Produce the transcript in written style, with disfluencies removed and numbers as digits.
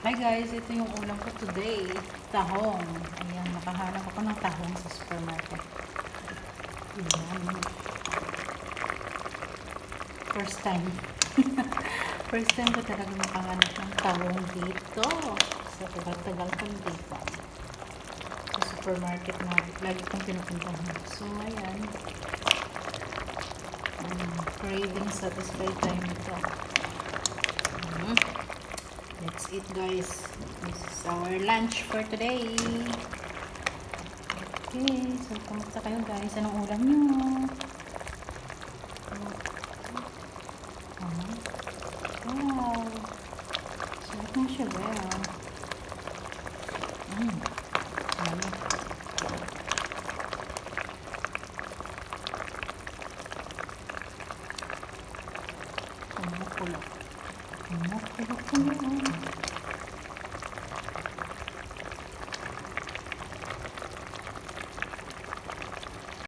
Hi guys, ito yung ulam ko today. Tahong. Ayan, nakahanap ako ng tahong sa supermarket. Ayan. First time. First time ko talaga makahanap ng tahong dito. Sa tagal-tagal ko dito. Sa supermarket na lagi kong pinupuntahan. So, ayan. Craving satisfied tayo nito. Let's eat guys. This is our lunch for today. Okay, so kamusta kayo guys? Anong ulam nyo? Wow. Sarap na siya ba? Ano? Kumukulok. Kumukulok.